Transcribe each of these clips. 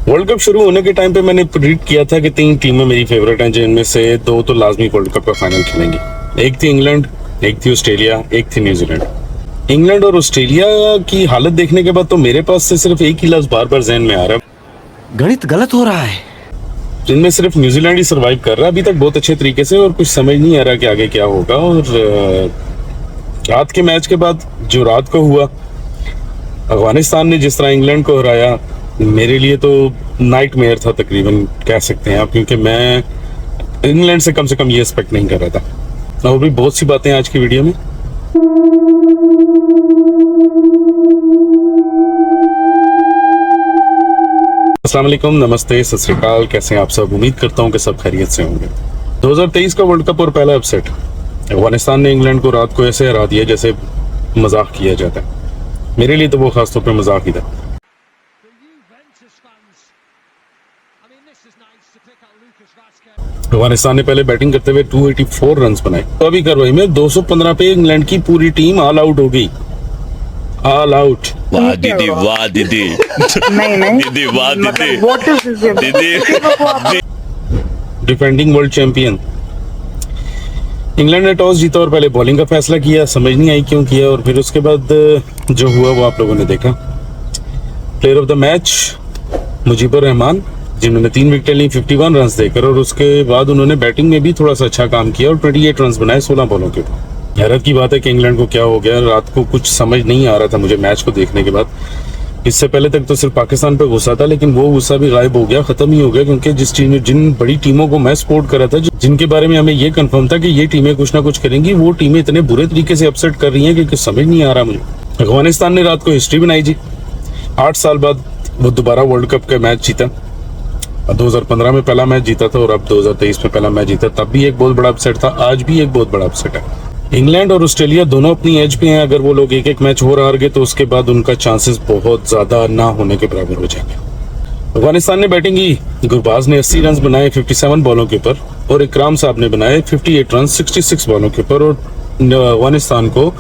World cup शुरू होने के टाइम पे मैंने प्रेडिक्ट किया था कि 3 टीमें मेरी फेवरेट हैं, जिनमें से 2 तो लाजमी वर्ल्ड कप का फाइनल खेलेंगी। एक थी इंग्लैंड, एक थी ऑस्ट्रेलिया, एक थी न्यूजीलैंड। इंग्लैंड और ऑस्ट्रेलिया की हालत देखने के बाद तो मेरे पास से सिर्फ एक ही लफ्ज बार बार जहन में आ रहा है, गणित गलत हो रहा है। जिनमें सिर्फ न्यूजीलैंड ही सरवाइव कर रहा है अभी तक बहुत अच्छे तरीके से, और कुछ समझ नहीं आ रहा कि आगे क्या होगा। और रात के मैच के बाद जो रात को हुआ, अफगानिस्तान ने जिस तरह इंग्लैंड को हराया, मेरे लिए तो नाइटमेयर था तकरीबन, कह सकते हैं आप, क्योंकि मैं इंग्लैंड से कम ये एक्सपेक्ट नहीं कर रहा था। और भी बहुत सी बातें आज की वीडियो में। अस्सलाम वालेकुम, नमस्ते, सत श्री अकाल। कैसे हैं आप सब? उम्मीद करता हूं कि सब खैरियत से होंगे। 2023 का वर्ल्ड कप और पहला अपसेट, अफगानिस्तान ने इंग्लैंड को रात को ऐसे हरा दिया जैसे मजाक किया जाता है। मेरे लिए तो वो खासतौर पे मजाक ही था। अफगानिस्तान ने पहले बैटिंग करते हुए 284 रन बनाए, तो अभी कार्रवाई में 215 पे इंग्लैंड की पूरी टीम ऑल आउट हो गई। All out. वाह दीदी, वाह दीदी। नहीं दीदी, वाह दीदी। What is this? दीदी डिफेंडिंग वर्ल्ड चैंपियन। इंग्लैंड ने टॉस जीता और पहले बॉलिंग का फैसला किया, समझ नहीं आई क्यों किया, और फिर उसके बाद जो हुआ वो आप लोगों ने देखा। Player of the match Mujibur Rahman, जिन्होंने 3 विकेट ली 51 रन देकर, और उसके बाद उन्होंने बैटिंग में भी थोड़ा सा अच्छा काम किया और 28 रन बनाए 16 बॉलों के ऊपर। हैरत की बात है कि इंग्लैंड को क्या हो गया, रात को कुछ समझ नहीं आ रहा था मुझे मैच को देखने के बाद। इससे पहले तक तो सिर्फ पाकिस्तान पे गुस्सा था, लेकिन वो गुस्सा भी गायब हो गया, खत्म ही हो गया, क्योंकि जिन बड़ी टीमों को मैं सपोर्ट कर रहा था, जिनके बारे में हमें ये कंफर्म था कि ये टीमें कुछ ना कुछ करेंगी, वो टीमें इतने बुरे तरीके से अपसेट कर रही हैं कि कुछ समझ नहीं आ रहा मुझे। अफगानिस्तान ने रात को हिस्ट्री बनाई जी। 8 साल बाद वो दोबारा वर्ल्ड कप का मैच जीता। 2015 में पहला मैच जीता था और अब 2023 में पहला मैच जीता। तब भी एक बहुत बड़ा अपसेट था, आज भी एक बहुत बड़ा अपसेट है। इंग्लैंड और ऑस्ट्रेलिया दोनों अपनी एज पे हैं। अगर वो लोग एक एक मैच और हार गए तो उसके बाद उनका चांसेस बहुत ज्यादा ना होने के बराबर हो जाएंगे। अफगानिस्तान ने बैटिंग की। गुरबाज ने 80 रन बनाए 57 बॉलों के ऊपर, और इकराम साहब ने बनाए 58 रन 66 बॉलों के ऊपर, और अफगानिस्तान को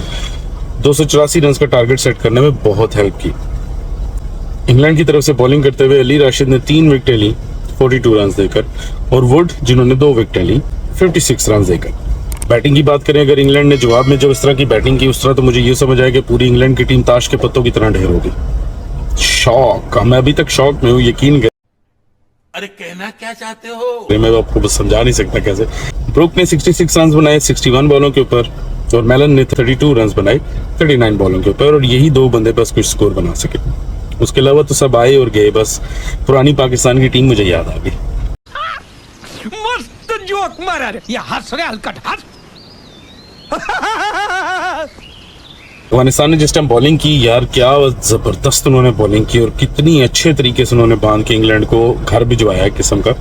284 रन का टारगेट सेट करने में बहुत हेल्प की। इंग्लैंड की तरफ से बॉलिंग करते हुए अली राशिद ने 3 विकेटें ली 42 रन देकर, और वुड जिन्होंने 2 विकेटें ली 56 रन देकर। बैटिंग की बात करें, अगर इंग्लैंड ने जवाब में जो इस तरह की बैटिंग की, उस तरह तो मुझे ये समझ आया कि पूरी इंग्लैंड की टीम ताश के पत्तों की तरह ढेर होगी। शॉक, मैं अभी तक शॉक में हूँ, यकीन कर। अरे कहना क्या चाहते हो? मैं आपको बस समझा नहीं सकता कैसे। ब्रुक ने 66 रन बनाए 61 बॉलों के ऊपर, और मेलन ने 32 रन बनाए 39 बॉलों के ऊपर, और यही 2 बंदे बस कुछ स्कोर बना सके। उसके अलावा तो सब आए और गए, बस पुरानी पाकिस्तान की टीम मुझे याद आ गई। मस्त जोक मारा रे, ये हंस रे हलकट हंस। अफगानिस्तान ने जिस टाइम बॉलिंग की, यार क्या जबरदस्त उन्होंने बॉलिंग की, और कितनी अच्छे तरीके से उन्होंने बांध के इंग्लैंड को घर भिजवाया एक किस्म का।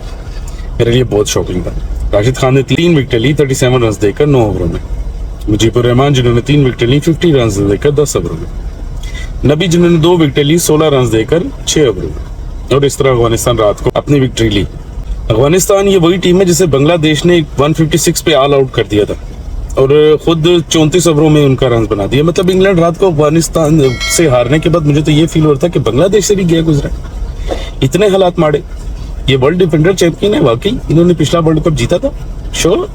मेरे लिए बहुत शॉकिंग था। राशिद खान ने 3 विकेट ली 37 रन देकर 9 ओवरों में। मुजीबुर रहमान जिन्होंने 3 विकेट ली 50 रन देकर 10 ओवरों में। नबी जिन्होंने 2 विकेट ली 16 रन देकर 6 ओवरों में। और इस तरह अफगानिस्तान रात को अपनी विक्ट्री ली। अफगानिस्तान ये वही टीम है जिसे बांग्लादेश ने 156 पे ऑल आउट कर दिया था, और खुद 34 ओवरों में उनका रन बना दिया। मतलब इंग्लैंड रात को अफगानिस्तान से हारने के बाद मुझे तो ये फील हो रहा था कि बांग्लादेश से भी गया गुजरा। इतने हालात माड़े। ये वर्ल्ड डिफेंडर चैंपियन है वाकई, इन्होंने पिछला वर्ल्ड कप जीता था श्योर,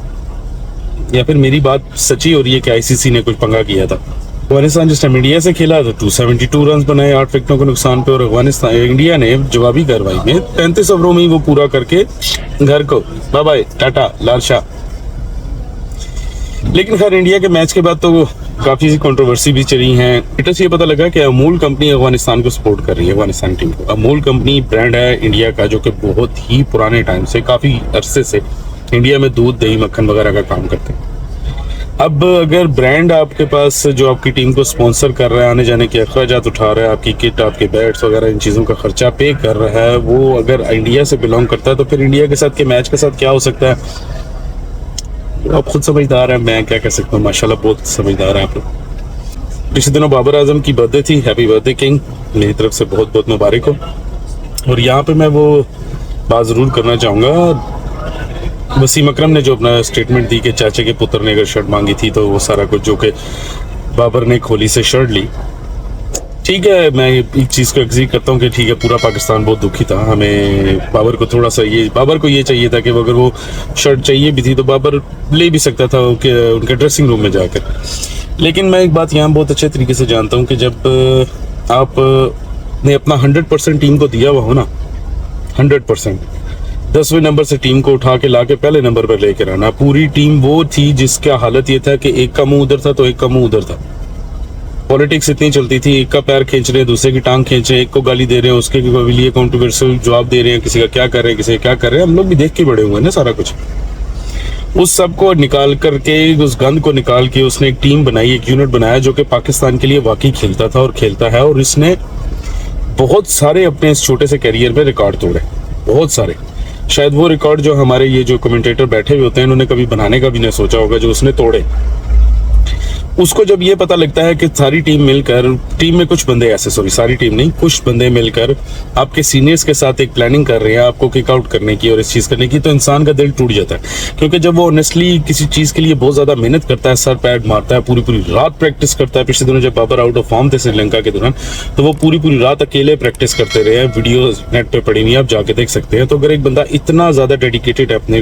या फिर मेरी बात सच्ची हो रही है कि आईसीसी ने कुछ पंगा किया था। अफगानिस्तान जिस टाइम इंडिया से खेला तो 272 रन बनाए 8 विकेटों के नुकसान पे, और अफगानिस्तान इंडिया ने जवाबी कार्रवाई में 35 ओवरों में ही वो पूरा करके घर को बाय बाय टाटा लाल शाह। लेकिन खैर इंडिया के मैच के बाद तो काफी सी कंट्रोवर्सी भी चली है। लेटेस्ट ये पता लगा कि अमूल कंपनी अफगानिस्तान को सपोर्ट कर रही है, अफगानिस्तान टीम को। अमूल कंपनी ब्रांड है इंडिया का, जो कि बहुत ही पुराने टाइम से, काफी अरसे से इंडिया में दूध दही मक्खन वगैरह का काम करते हैं। अब अगर ब्रांड आपके पास जो आपकी टीम को स्पॉन्सर कर रहा है, आने जाने के अखराजात उठा रहा है, आपकी किट, आपके बैट्स वगैरह, इन चीज़ों का खर्चा पे कर रहा है, वो अगर इंडिया से बिलोंग करता है, तो फिर इंडिया के साथ के मैच के साथ क्या हो सकता है? आप खुद समझदार हैं, मैं क्या कह सकता हूँ। माशाल्लाह बहुत समझदार हैं आप लोग। पिछले दिनों बाबर आजम की बर्थडे थी, हैप्पी बर्थडे किंग, मेरी तरफ से बहुत बहुत मुबारक हो। और यहाँ पे मैं वो बात ज़रूर करना चाहूँगा, वसीम अकरम ने जो अपना स्टेटमेंट दी कि चाचे के पुत्र ने अगर शर्ट मांगी थी तो वो सारा कुछ, जो कि बाबर ने खोली से शर्ट ली, ठीक है, मैं एक चीज को एग्री करता हूँ कि ठीक है, पूरा पाकिस्तान बहुत दुखी था। हमें बाबर को थोड़ा सा बाबर को ये चाहिए था कि अगर वो शर्ट चाहिए भी थी तो बाबर ले भी सकता था उनके ड्रेसिंग रूम में जाकर। लेकिन मैं एक बात यहाँ बहुत अच्छे तरीके से जानता हूँ कि जब आप ने अपना 100% टीम को दिया हुआ हो ना, 100%, 10वें नंबर से टीम को उठा के ला के पहले नंबर पर लेकर आना। पूरी टीम वो थी जिसका हालत ये था कि एक का मुंह उधर था तो एक का मुंह उधर था। पॉलिटिक्स इतनी चलती थी, एक का पैर खींच रहे हैं, दूसरे की टांग खींच रहे हैं, एक को गाली दे रहे हैं, उसके लिए कॉन्ट्रोवर्शियल जवाब दे रहे हैं, किसी का क्या कर रहे हैं, किसी का क्या कर रहे हैं। हम लोग भी देख के बड़े हुए हैं ना सारा कुछ। उस सब को निकाल करके, उस गंद को निकाल के उसने एक टीम बनाई, एक यूनिट बनाया जो कि पाकिस्तान के लिए वाकई खेलता था और खेलता है। और इसने बहुत सारे अपने इस छोटे से करियर में रिकॉर्ड तोड़े, बहुत सारे। शायद वो रिकॉर्ड जो हमारे ये जो कमेंटेटर बैठे हुए होते हैं इन्होंने कभी बनाने का भी नहीं सोचा होगा, जो उसने तोड़े। उसको जब ये पता लगता है कि सारी टीम मिलकर, टीम में कुछ बंदे ऐसे, सॉरी सारी टीम नहीं, कुछ बंदे मिलकर आपके सीनियर्स के साथ एक प्लानिंग कर रहे हैं आपको किक आउट करने की और इस चीज करने की, तो इंसान का दिल टूट जाता है। क्योंकि जब वो ऑनेस्टली किसी चीज के लिए बहुत ज्यादा मेहनत करता है, सर पैड मारता है, पूरी पूरी रात प्रैक्टिस करता है। पिछले दिनों जब बाबर आउट ऑफ फॉर्म थे श्रीलंका के दौरान, तो वो पूरी पूरी रात अकेले प्रैक्टिस करते रहे। वीडियो नेट पे पड़ी हुई, आप जाके देख सकते हैं। तो अगर एक बंदा इतना ज्यादा डेडिकेटेड है अपने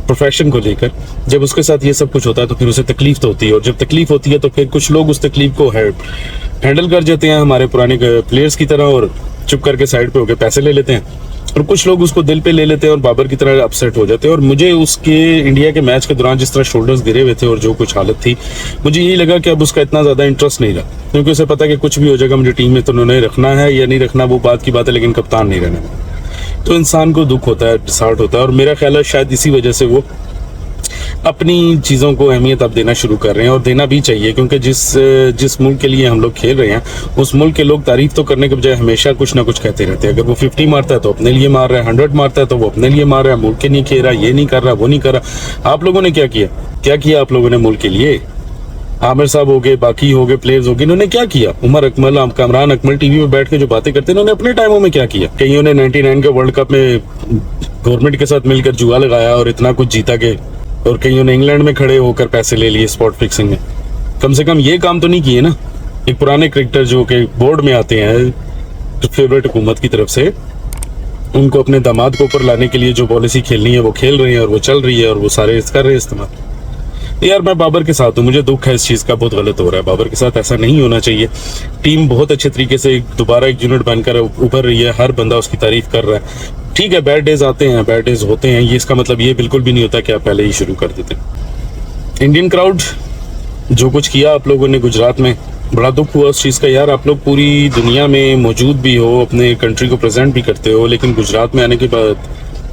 प्रोफेशन को लेकर, जब उसके साथ ये सब कुछ होता है तो फिर उसे तकलीफ तो होती है। और जब तकलीफ होती है तो फिर कुछ लोग उस तकलीफ को हैंडल कर जाते हैं हमारे पुराने प्लेयर्स की तरह और चुप करके साइड पे होकर पैसे ले लेते हैं, और कुछ लोग उसको दिल पे ले लेते हैं और बाबर की तरह अपसेट हो जाते हैं। और मुझे उसके इंडिया के मैच के दौरान जिस तरह शोल्डर्स गिरे हुए थे और जो कुछ हालत थी, मुझे यही लगा कि अब उसका इतना ज्यादा इंटरेस्ट नहीं रहा, क्योंकि उसे पता कि कुछ भी हो जाएगा, मुझे टीम में तो उन्होंने रखना है या नहीं रखना वो बात की बात है, लेकिन कप्तान नहीं रहना। तो इंसान को दुख होता है, डिसहार्ट होता है। और मेरा ख्याल है शायद इसी वजह से वो अपनी चीज़ों को अहमियत अब देना शुरू कर रहे हैं, और देना भी चाहिए। क्योंकि जिस मुल्क के लिए हम लोग खेल रहे हैं, उस मुल्क के लोग तारीफ तो करने के बजाय हमेशा कुछ ना कुछ कहते रहते हैं। अगर वो 50 मारता है तो अपने लिए मार रहा है, 100 मारता है तो वो अपने लिए मार रहा है, मुल्क के नहीं खेल रहा, ये नहीं कर रहा, वो नहीं कर रहा। आप लोगों ने क्या किया? क्या किया आप लोगों ने मुल्क के लिए? आमिर साहब हो गए, बाकी हो गए, प्लेयर्स हो गए, इन्होंने क्या किया? उमर अकमल, कामरान अकमल टीवी में बैठ के जो बातें करते हैं, इन्होंने अपने टाइमों में क्या किया? कईयों ने 99 के वर्ल्ड कप में गवर्नमेंट के साथ मिलकर जुआ लगाया और इतना कुछ जीता के, और कईयों ने इंग्लैंड में खड़े होकर पैसे ले लिए स्पॉट फिक्सिंग में। कम से कम ये काम तो नहीं किए ना। एक पुराने क्रिकेटर जो कि बोर्ड में आते हैं फेवरेट हुकूमत की तरफ से, उनको अपने दामाद को ऊपर लाने के लिए जो पॉलिसी खेलनी है वो खेल रहे हैं और वो चल रही है और वो सारे कर रहे हैं इस्तेमाल। यार मैं बाबर के साथ हूँ, मुझे दुख है इस चीज़ का, बहुत गलत हो रहा है। बाबर के साथ ऐसा नहीं होना चाहिए। टीम बहुत अच्छे तरीके से दोबारा एक यूनिट बनकर उभर रही है, हर बंदा उसकी तारीफ कर रहा है। ठीक है, बैड डेज आते हैं, बैड डेज होते हैं, ये इसका मतलब ये बिल्कुल भी नहीं होता कि आप पहले ही शुरू कर देते। इंडियन क्राउड जो कुछ किया आप लोगों ने गुजरात में, बड़ा दुख हुआ उस चीज़ का। यार आप लोग पूरी दुनिया में मौजूद भी हो, अपने कंट्री को प्रेजेंट भी करते हो, लेकिन गुजरात में आने के बाद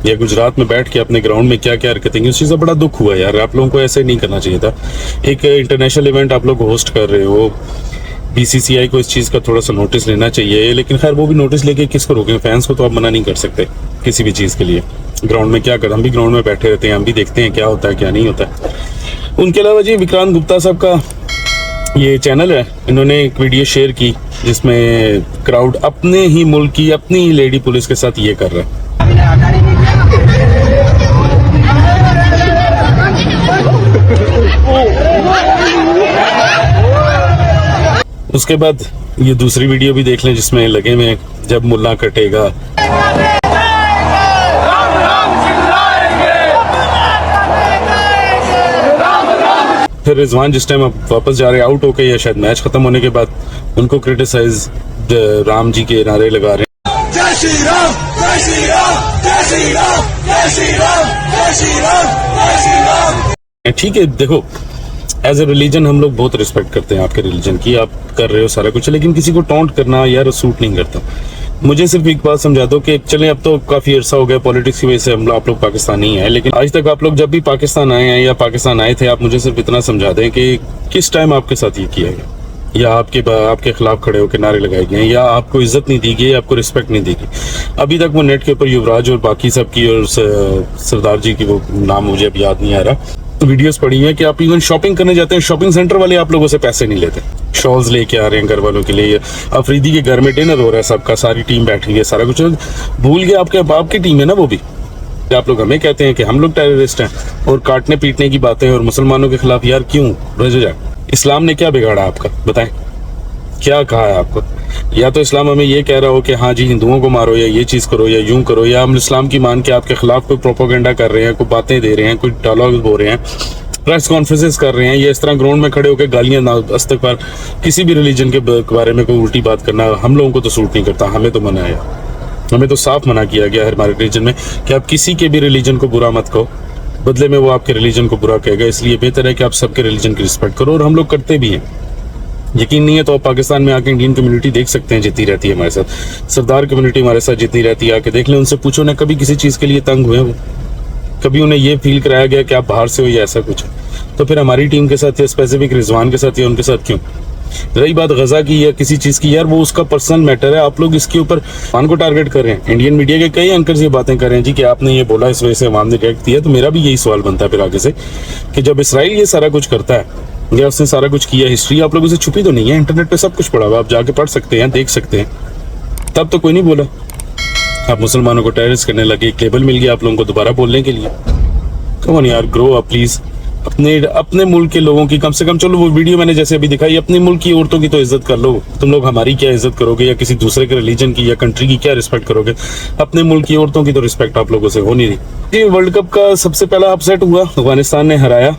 या गुजरात में बैठ के अपने ग्राउंड में क्या क्या हरकतें की, उस चीज़ का बड़ा दुख हुआ यार। आप लोगों को ऐसे नहीं करना चाहिए था। एक इंटरनेशनल इवेंट आप लोग होस्ट कर रहे हो, बीसीसीआई को इस चीज़ का थोड़ा सा नोटिस लेना चाहिए। लेकिन खैर वो भी नोटिस लेके किसको रोकें? फैंस को तो आप मना नहीं कर सकते किसी भी चीज़ के लिए। ग्राउंड में क्या कर, हम भी ग्राउंड में बैठे रहते हैं, हम भी देखते हैं क्या होता है क्या नहीं होता है। उनके अलावा जी विक्रांत गुप्ता साहब का ये चैनल है, इन्होंने एक वीडियो शेयर की जिसमें क्राउड अपने ही मुल्क की, अपनी ही लेडी पुलिस के साथ ये कर रहा है। उसके बाद ये दूसरी वीडियो भी देख लें जिसमें लगे हुए जब मुल्ला कटेगा। फिर रिजवान जिस टाइम अब वापस जा रहे आउट होके या शायद मैच खत्म होने के बाद, उनको क्रिटिसाइज राम जी के नारे लगा रहे हैं। जय श्री राम, जय श्री राम, जय श्री राम, जय श्री राम, जय श्री राम, जय श्री राम। ठीक है, देखो एज ए रिलीजन हम लोग बहुत रिस्पेक्ट करते हैं आपके रिलीजन की, आप कर रहे हो सारा कुछ, लेकिन किसी को टॉन्ट करना यार सूट नहीं करता। मुझे सिर्फ एक बात समझा दो कि चलें अब तो काफी अरसा हो गया पॉलिटिक्स की वजह से आप लोग पाकिस्तानी हैं, लेकिन आज तक आप लोग जब भी पाकिस्तान आए हैं या पाकिस्तान आए थे, आप मुझे सिर्फ इतना समझा दें कि किस टाइम आपके साथ ये किया गया, या आपके खिलाफ खड़े होकर नारे लगाए गए, या आपको इज्जत नहीं दी गई, आपको रिस्पेक्ट नहीं दी गई। अभी तक वो नेट के ऊपर युवराज और बाकी सब की और सरदार जी की, वो नाम मुझे अब याद नहीं आ रहा, वीडियोस पड़ी हैं कि आप इवन शॉपिंग करने जाते हैं, शॉपिंग सेंटर वाले आप लोगों से पैसे नहीं लेते, शॉल्स लेके आ रहे हैं घर वालों के लिए। अफरीदी के घर में डिनर हो रहा है सबका, सारी टीम बैठी है, सारा कुछ भूल गए। आपके बाप की टीम है ना वो भी। आप लोग हमें कहते हैं कि हम लोग टेररिस्ट हैं और काटने पीटने की बातें और मुसलमानों के खिलाफ। यार क्यों रजा? इस्लाम ने क्या बिगाड़ा आपका बताएं? क्या कहा है आपको? या तो इस्लाम हमें ये कह रहा हो कि हाँ जी हिंदुओं को मारो या ये चीज़ करो या यूं करो, या हम इस्लाम की मान के आपके खिलाफ कोई प्रोपोगेंडा कर रहे हैं, कोई बातें दे रहे हैं, कोई डायलॉग बोल रहे हैं, प्रेस कॉन्फ्रेंसेस कर रहे हैं, या इस तरह ग्राउंड में खड़े होकर गालियां इस्तगफार किसी भी रिलीजन के बारे में कोई उल्टी बात करना हम लोगों को तो सूट नहीं करता। हमें तो मना है, हमें तो साफ मना किया गया है हमारे रिलीजन में कि आप किसी के भी रिलीजन को बुरा मत कहो, बदले में वो आपके रिलीजन को बुरा कहेगा। इसलिए बेहतर है कि आप सबके रिलीजन की रिस्पेक्ट करो, और हम लोग करते भी हैं। यकीन नहीं है तो आप पाकिस्तान में आके इंडियन कम्युनिटी देख सकते हैं, जितनी रहती है हमारे साथ। सरदार कम्युनिटी हमारे साथ जितनी रहती है, आके देख लें, उनसे पूछो ना कभी किसी चीज़ के लिए तंग हुए वो, कभी उन्हें ये फील कराया गया कि आप बाहर से हो या ऐसा कुछ। तो फिर हमारी टीम के साथ या स्पेसिफिक रिजवान के साथ या उनके साथ क्यों? रही बात गजा की या किसी चीज़ की, यार वो उसका पर्सनल मैटर है। आप लोग इसके ऊपर मान को टारगेट कर रहे हैं। इंडियन मीडिया के कई एंकर्स ये बातें कर रहे हैं जी कि आपने ये बोला इस वजह से अवाम ने रिएक्ट किया। तो मेरा भी यही सवाल बनता है फिर आगे से कि जब इसराइल ये सारा कुछ करता है या उसने सारा कुछ किया, हिस्ट्री आप लोगों से छुपी तो नहीं है, इंटरनेट पे सब कुछ पड़ा हुआ, आप जाके पढ़ सकते हैं, देख सकते हैं। तब तो कोई नहीं बोला। आप मुसलमानों को टेररिस्ट करने लगे, एक लेबल मिल गया आप लोगों को दोबारा बोलने के लिए। कम ऑन यार, ग्रो अप प्लीज। अपने मुल्क के लोगों की कम से कम, चलो वो वीडियो मैंने जैसे अभी दिखाई, अपने मुल्क की औरतों की तो इज्जत कर लो। तुम लोग हमारी क्या इज्जत करोगे या किसी दूसरे के रिलीजन की या कंट्री की क्या रिस्पेक्ट करोगे? अपने मुल्क की औरतों की तो रिस्पेक्ट आप लोगों से हो नहीं रही। ये वर्ल्ड कप का सबसे पहला अपसेट हुआ, अफगानिस्तान ने हराया।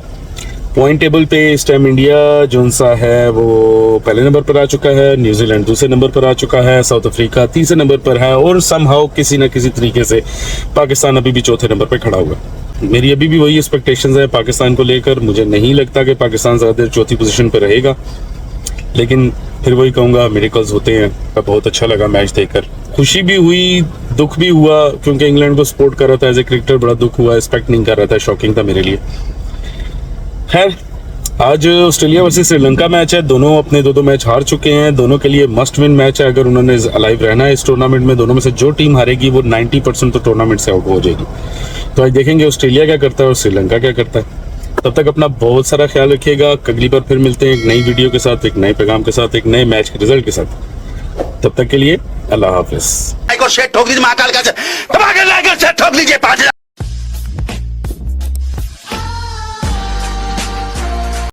पॉइंट टेबल पे इस टाइम इंडिया जो सा है वो पहले नंबर पर आ चुका है, न्यूजीलैंड दूसरे नंबर पर आ चुका है, साउथ अफ्रीका तीसरे नंबर पर है, और समहाउ किसी न किसी तरीके से पाकिस्तान अभी भी चौथे नंबर पर खड़ा हुआ। मेरी अभी भी वही एक्सपेक्टेशंस है पाकिस्तान को लेकर। मुझे नहीं लगता कि पाकिस्तान ज़्यादा देर चौथी पोजीशन पर रहेगा, लेकिन फिर वही कहूँगा मिरेकल्स होते हैं। बहुत अच्छा लगा मैच देखकर, खुशी भी हुई, दुख भी हुआ, क्योंकि इंग्लैंड को सपोर्ट कर रहा था एज ए क्रिकेटर, बड़ा दुख हुआ, एक्सपेक्ट नहीं कर रहा था, शॉकिंग था मेरे लिए। खैर, आज ऑस्ट्रेलिया वर्सेस श्रीलंका मैच है, दोनों अपने दो मैच हार चुके हैं, दोनों के लिए मस्ट विन मैच है। अगर उन्होंने अलाइव रहना है इस टूर्नामेंट में, दोनों में से जो टीम हारेगी वो 90% तो टूर्नामेंट से आउट हो जाएगी। तो आज देखेंगे ऑस्ट्रेलिया क्या करता है और श्रीलंका क्या करता है। तब तक अपना बहुत सारा ख्याल रखिएगा। अगली बार फिर मिलते हैं एक नई वीडियो के साथ, एक नए पैगाम के साथ, एक नए मैच के रिजल्ट के साथ। तब तक के लिए अल्लाह हाफिज। शेर ठोक दीजिए महाकाल का, ठोक लीजिए 5,000।